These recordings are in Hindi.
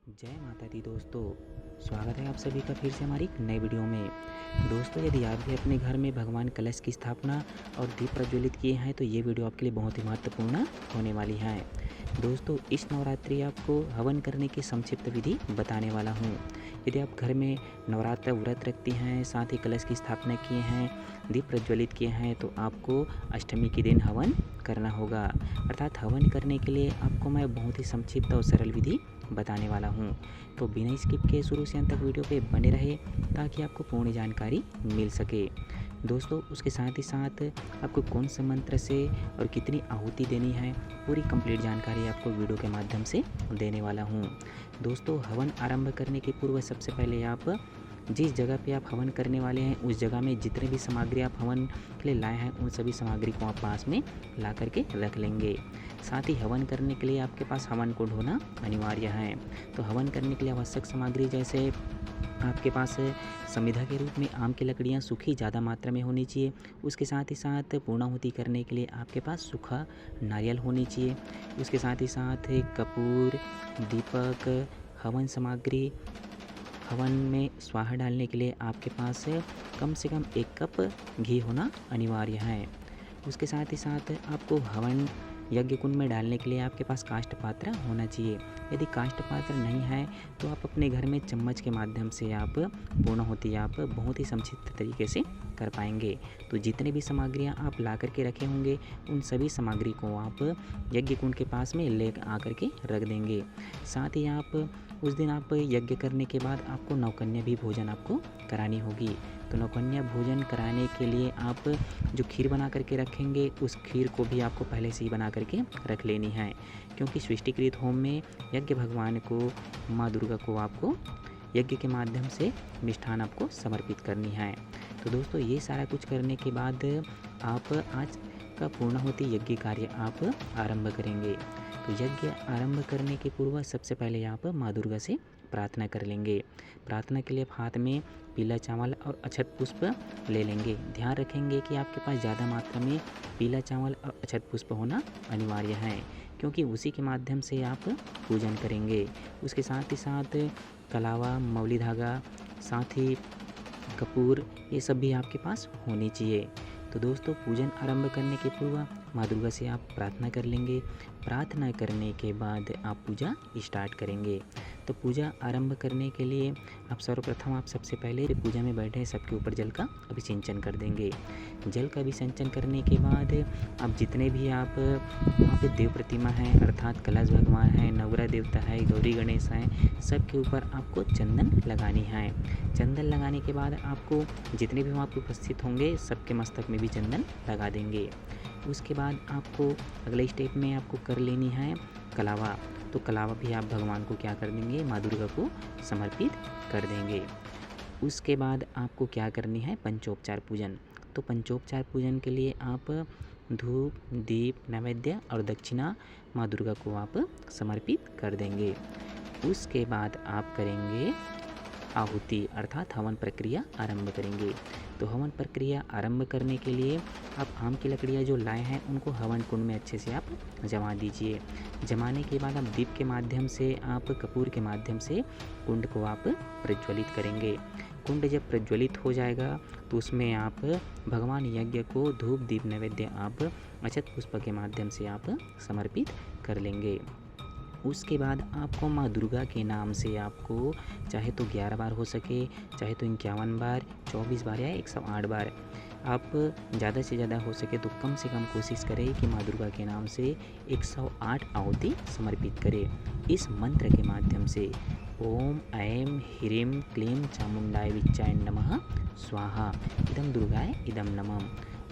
जय माता दी दोस्तों। स्वागत है आप सभी का फिर से हमारी एक नई वीडियो में। दोस्तों, यदि आप भी अपने घर में भगवान कलश की स्थापना और दीप प्रज्वलित किए हैं तो ये वीडियो आपके लिए बहुत ही महत्वपूर्ण होने वाली है। दोस्तों, इस नवरात्रि आपको हवन करने की संक्षिप्त विधि बताने वाला हूँ। यदि आप घर में नवरात्र व्रत रखती हैं, साथ ही कलश की स्थापना किए हैं, दीप प्रज्वलित किए हैं, तो आपको अष्टमी के दिन हवन करना होगा। अर्थात हवन करने के लिए आपको मैं बहुत ही संक्षिप्त और सरल विधि बताने वाला हूँ। तो बिना स्किप के शुरू से अंत तक वीडियो पे बने रहे ताकि आपको पूर्ण जानकारी मिल सके। दोस्तों, उसके साथ ही साथ आपको कौन से मंत्र से और कितनी आहुति देनी है, पूरी कंप्लीट जानकारी आपको वीडियो के माध्यम से देने वाला हूँ। दोस्तों, हवन आरंभ करने के पूर्व सबसे पहले आप जिस जगह पे आप हवन करने वाले हैं उस जगह में जितने भी सामग्री आप हवन के लिए लाए हैं उन सभी सामग्री को आप पास में ला करके रख लेंगे। साथ ही हवन करने के लिए आपके पास हवन कुंड होना अनिवार्य है। तो हवन करने के लिए आवश्यक सामग्री जैसे आपके पास समिधा के रूप में आम की लकड़ियाँ सूखी ज़्यादा मात्रा में होनी चाहिए। उसके साथ ही साथ पूर्णाहुति करने के लिए आपके पास सूखा नारियल होनी चाहिए। उसके साथ ही साथ कपूर, दीपक, हवन सामग्री, हवन में स्वाहा डालने के लिए आपके पास कम से कम 1 कप घी होना अनिवार्य है। उसके साथ ही साथ आपको हवन यज्ञ कुंड में डालने के लिए आपके पास काष्ठ पात्र होना चाहिए। यदि काष्ठ पात्र नहीं है तो आप अपने घर में चम्मच के माध्यम से आप पूर्णाहुति आप बहुत ही संक्षिप्त तरीके से कर पाएंगे। तो जितने भी सामग्रियाँ आप ला करके रखे होंगे उन सभी सामग्री को आप यज्ञ कुंड के पास में ले आकर के रख देंगे। साथ ही आप उस दिन आप यज्ञ करने के बाद आपको नवकन्या भी भोजन आपको करानी होगी। तो नवकन्या भोजन कराने के लिए आप जो खीर बना करके रखेंगे उस खीर को भी आपको पहले से ही बना करके रख लेनी है, क्योंकि सृष्टिकृत होम में यज्ञ भगवान को, माँ दुर्गा को आपको यज्ञ के माध्यम से मिष्ठान आपको समर्पित करनी है। तो दोस्तों, ये सारा कुछ करने के बाद आप आज का पूर्णाहुति यज्ञ कार्य आप आरंभ करेंगे। तो यज्ञ आरंभ करने के पूर्व सबसे पहले आप माँ दुर्गा से प्रार्थना कर लेंगे। प्रार्थना के लिए आप हाथ में पीला चावल और अक्षत पुष्प ले लेंगे। ध्यान रखेंगे कि आपके पास ज़्यादा मात्रा में पीला चावल और अक्षत पुष्प होना अनिवार्य है, क्योंकि उसी के माध्यम से आप पूजन करेंगे। उसके साथ ही साथ कलावा, मौली धागा, साथ ही कपूर, ये सब भी आपके पास होनी चाहिए। तो दोस्तों, पूजन आरंभ करने के पूर्व माँ दुर्गा से आप प्रार्थना कर लेंगे। प्रार्थना करने के बाद आप पूजा स्टार्ट करेंगे। तो पूजा आरंभ करने के लिए आप सर्वप्रथम आप सबसे पहले पूजा में बैठे सबके ऊपर जल का अभिषेचन कर देंगे। जल का अभिषेचन करने के बाद आप जितने भी आप वहाँ पे देव प्रतिमा हैं, अर्थात कलश भगवान हैं, नवग्रह देवता है, गौरी गणेश हैं, सबके ऊपर आपको चंदन लगानी है। चंदन लगाने के बाद आपको जितने भी वहाँ पे उपस्थित होंगे सबके मस्तक में भी चंदन लगा देंगे। उसके बाद आपको अगले स्टेप में आपको कर लेनी है कलावा। तो कलावा भी आप भगवान को क्या कर देंगे, माँ दुर्गा को समर्पित कर देंगे। उसके बाद आपको क्या करनी है, पंचोपचार पूजन। तो पंचोपचार पूजन के लिए आप धूप, दीप, नैवेद्य और दक्षिणा माँ दुर्गा को आप समर्पित कर देंगे। उसके बाद आप करेंगे आहुति, अर्थात हवन प्रक्रिया आरंभ करेंगे। तो हवन प्रक्रिया आरंभ करने के लिए आप आम की लकड़ियाँ जो लाए हैं उनको हवन कुंड में अच्छे से आप जमा दीजिए। जमाने के बाद आप दीप के माध्यम से, आप कपूर के माध्यम से कुंड को आप प्रज्वलित करेंगे। कुंड जब प्रज्वलित हो जाएगा तो उसमें आप भगवान यज्ञ को धूप, दीप, नैवेद्य आप अक्षत पुष्प के माध्यम से आप समर्पित कर लेंगे। उसके बाद आपको माँ दुर्गा के नाम से आपको चाहे तो 11 बार हो सके, चाहे तो 51 बार, 24 बार या 108 बार, आप ज़्यादा से ज़्यादा हो सके तो कम से कम कोशिश करें कि माँ दुर्गा के नाम से 108 आहुति समर्पित करें। इस मंत्र के माध्यम से ओम ऐं ह्रीं क्लीं चामुंडाय विच्चाय नमः स्वाहा इदं दुर्गाय इदं नमः।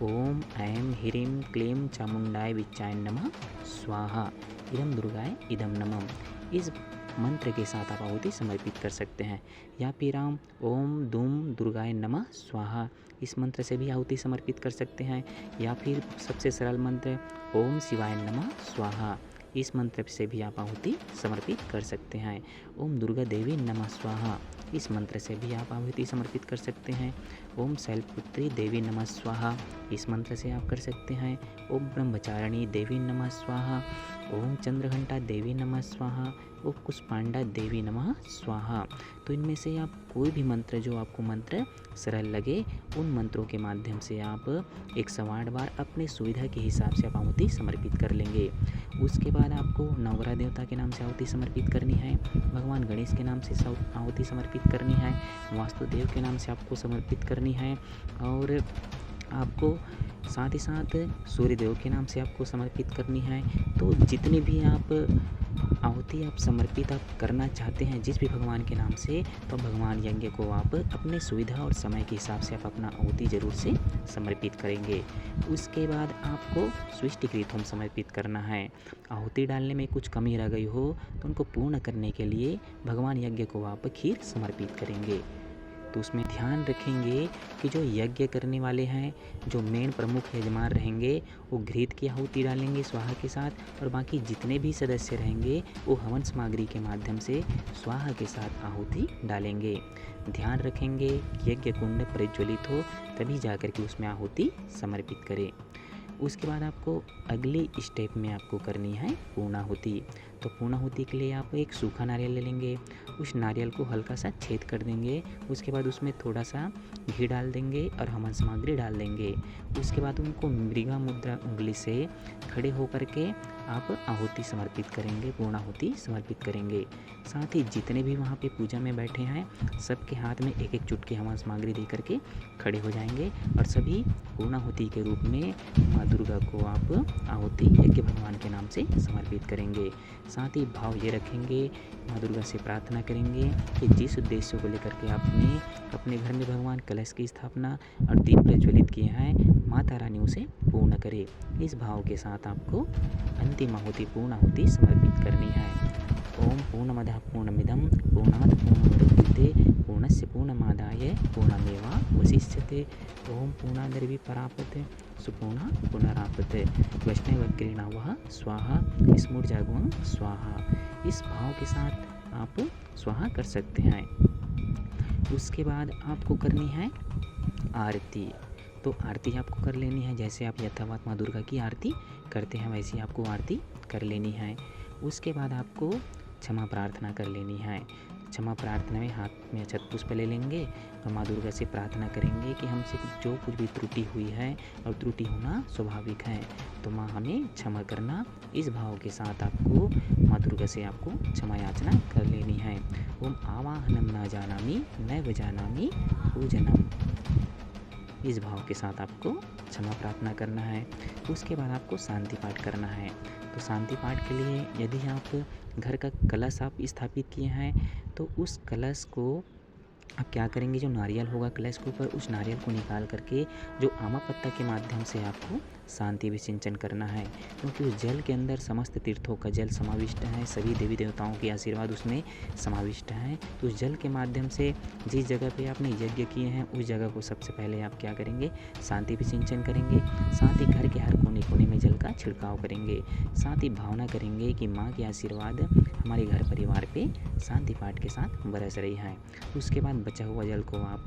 ओम ऐं ह्रीं क्लीं चामुंडाय विच्चाय नमः स्वाहा इदं दुर्गाय इदं नमः। इस मंत्र के साथ आप आहुति समर्पित कर सकते हैं। या फिर हम ओम दूम दुर्गाय नमः स्वाहा, इस मंत्र से भी आहुति समर्पित कर सकते हैं। या फिर सबसे सरल मंत्र ओम शिवाय नमः स्वाहा, इस मंत्र से भी आप आहुति समर्पित कर सकते हैं। ओम दुर्गा देवी नमः स्वाहा, इस मंत्र से भी आप आहुति समर्पित कर सकते हैं। ओम शैलपुत्री देवी नमः स्वाहा, इस मंत्र से आप कर सकते हैं। ओम ब्रह्मचारिणी देवी नमः स्वाहा, ओम चंद्रघंटा देवी नमः स्वाहा, ओम कुष्मांडा देवी नमः स्वाहा। तो इनमें से आप कोई भी मंत्र, जो आपको मंत्र सरल लगे, उन मंत्रों के माध्यम से आप 108 बार अपने सुविधा के हिसाब से आप आहुति समर्पित कर लेंगे। उसके बाद आपको नवग्रह देवता के नाम से आहुति समर्पित करनी है, भगवान गणेश के नाम से आहुति समर्पित करनी है, वास्तुदेव के नाम से आपको समर्पित करनी है, और आपको साथ ही साथ सूर्यदेव के नाम से आपको समर्पित करनी है। तो जितने भी आप आहुति आप समर्पित आप करना चाहते हैं जिस भी भगवान के नाम से, तो भगवान यज्ञ को आप अपने सुविधा और समय के हिसाब से आप अपना आहुति जरूर से समर्पित करेंगे। उसके बाद आपको स्विष्टिकृत होम समर्पित करना है। आहुति डालने में कुछ कमी रह गई हो तो उनको पूर्ण करने के लिए भगवान यज्ञ को आप खीर समर्पित करेंगे। तो उसमें ध्यान रखेंगे कि जो यज्ञ करने वाले हैं, जो मेन प्रमुख यजमान रहेंगे, वो घृत की आहुति डालेंगे स्वाहा के साथ, और बाकी जितने भी सदस्य रहेंगे वो हवन सामग्री के माध्यम से स्वाहा के साथ आहुति डालेंगे। ध्यान रखेंगे कि यज्ञ कुंड प्रज्वलित हो तभी जाकर के उसमें आहुति समर्पित करें। उसके बाद आपको अगली स्टेप में आपको करनी है पूर्णाहुति। तो पूर्णाहुति के लिए आप एक सूखा नारियल ले लेंगे, उस नारियल को हल्का सा छेद कर देंगे, उसके बाद उसमें थोड़ा सा घी डाल देंगे और हवन सामग्री डाल देंगे। उसके बाद उनको मृगा मुद्रा उंगली से खड़े होकर के आप आहुति समर्पित करेंगे, पूर्णाहुति समर्पित करेंगे। साथ ही जितने भी वहाँ पे पूजा में बैठे हैं सबके हाथ में एक एक चुटकी हवन सामग्री दे करके खड़े हो जाएंगे, और सभी पूर्णाहुति के रूप में माँ दुर्गा को आप आहुति यज्ञ भगवान के नाम से समर्पित करेंगे। साथ ही भाव ये रखेंगे, माँ दुर्गा से प्रार्थना करेंगे कि जिस उद्देश्य को लेकर के आपने अपने घर में भगवान कलश की स्थापना और दीप प्रज्वलित किए हैं, माता रानी उसे पूर्ण करे। इस भाव के साथ आपको अंतिम आहुति पूर्णाहुति समर्पित करनी है। ओम पूर्णमदः पूर्णमिदं पूर्णात् पूर्णमुदच्यते पूर्णस्य पूर्णमादाय पूर्णमेवावशिष्यते। ओम पूर्णाद्रवि परापते सुपूर्णा पुनरापते वैष्णवग्रीणावः स्वाहा स्मूर्जागुं स्वाहा। इस भाव के साथ आप स्वाहा कर सकते हैं। उसके बाद आपको करनी है आरती। तो आरती आपको कर लेनी है, जैसे आप यथावत माँ दुर्गा की आरती करते हैं वैसे आपको आरती कर लेनी है। उसके बाद आपको क्षमा प्रार्थना कर लेनी है। क्षमा प्रार्थना में हाथ में अक्षत पुष्प ले लेंगे और माँ दुर्गा से प्रार्थना करेंगे कि हमसे जो कुछ भी त्रुटि हुई है, और त्रुटि होना स्वाभाविक है, तो माँ हमें क्षमा करना। इस भाव के साथ आपको माँ दुर्गा से आपको क्षमा याचना कर लेनी है। ओम आवाहनम न जानामि नैव जानामि पूजनम। इस भाव के साथ आपको क्षमा प्रार्थना करना है। उसके बाद आपको शांति पाठ करना है। तो शांति पाठ के लिए यदि आप घर का कलश आप स्थापित किए हैं तो उस कलश को आप क्या करेंगे, जो नारियल होगा कलश के ऊपर, उस नारियल को निकाल करके जो आमा पत्ता के माध्यम से आपको शांति विसिंचन करना है, क्योंकि उस जल के अंदर समस्त तीर्थों का जल समाविष्ट है, सभी देवी देवताओं के आशीर्वाद उसमें समाविष्ट हैं। तो उस जल के माध्यम से जिस जगह पे आपने यज्ञ किए हैं उस जगह को सबसे पहले आप क्या करेंगे, शांति विसिंचन करेंगे। साथ ही घर के हर कोने कोने में जल का छिड़काव करेंगे। साथ ही भावना करेंगे कि माँ के आशीर्वाद हमारे घर परिवार पे शांति पाठ के साथ बरस रही है। उसके बाद बचा हुआ जल को आप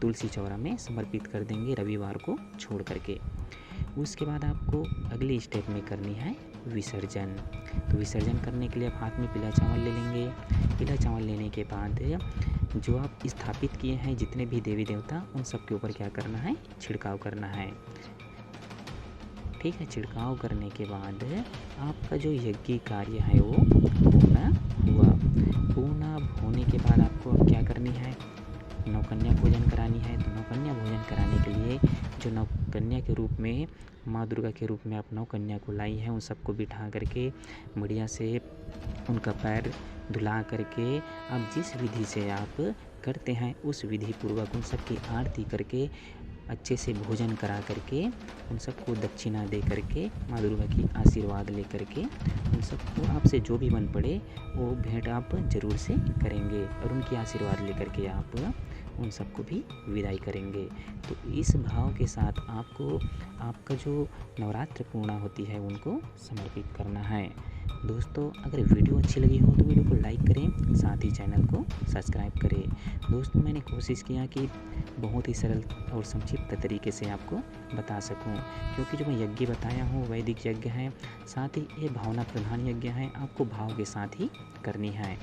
तुलसी चौरा में समर्पित कर देंगे रविवार को छोड़ करके। उसके बाद आपको अगली स्टेप में करनी है विसर्जन। तो विसर्जन करने के लिए आप हाथ में पीला चावल ले लेंगे। पीला चावल लेने के बाद जो आप स्थापित किए हैं जितने भी देवी देवता, उन सब के ऊपर क्या करना है, छिड़काव करना है। ठीक है, छिड़काव करने के बाद आपका जो यज्ञ कार्य है वो पूर्ण हुआ। पूर्ण होने के बाद आपको अब क्या करनी है, नौकन्या भोजन करानी है। तो नौकन्या भोजन कराने के लिए जो नौकन्या के रूप में माँ दुर्गा के रूप में आप नौकन्या को लाई हैं, उन सबको बिठा करके बढ़िया से उनका पैर धुला करके आप जिस विधि से आप करते हैं उस विधि पूर्वक उन सबकी आरती करके अच्छे से भोजन करा करके उन सबको दक्षिणा दे करके माँ दुर्गा की आशीर्वाद ले करके उन सबको आपसे जो भी बन पड़े वो भेंट आप ज़रूर से करेंगे और उनकी आशीर्वाद ले करके आप उन सबको भी विदाई करेंगे। तो इस भाव के साथ आपको आपका जो नवरात्र पूर्णा होती है उनको समर्पित करना है। दोस्तों, अगर वीडियो अच्छी लगी हो तो वीडियो को लाइक करें, साथ ही चैनल को सब्सक्राइब करें। दोस्तों मैंने कोशिश किया कि बहुत ही सरल और संक्षिप्त तरीके से आपको बता सकूं, क्योंकि जो मैं यज्ञ बताया हूँ वैदिक यज्ञ है, साथ ही ये भावना प्रधान यज्ञ है, आपको भाव के साथ ही करनी है।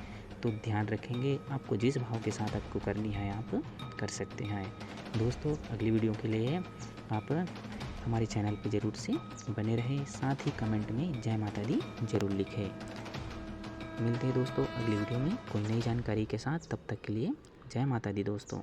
तो ध्यान रखेंगे, आपको जिस भाव के साथ आपको करनी है आप कर सकते हैं। दोस्तों अगली वीडियो के लिए आप हमारे चैनल पर ज़रूर से बने रहें, साथ ही कमेंट में जय माता दी ज़रूर लिखें। मिलते हैं दोस्तों अगली वीडियो में कोई नई जानकारी के साथ, तब तक के लिए जय माता दी दोस्तों।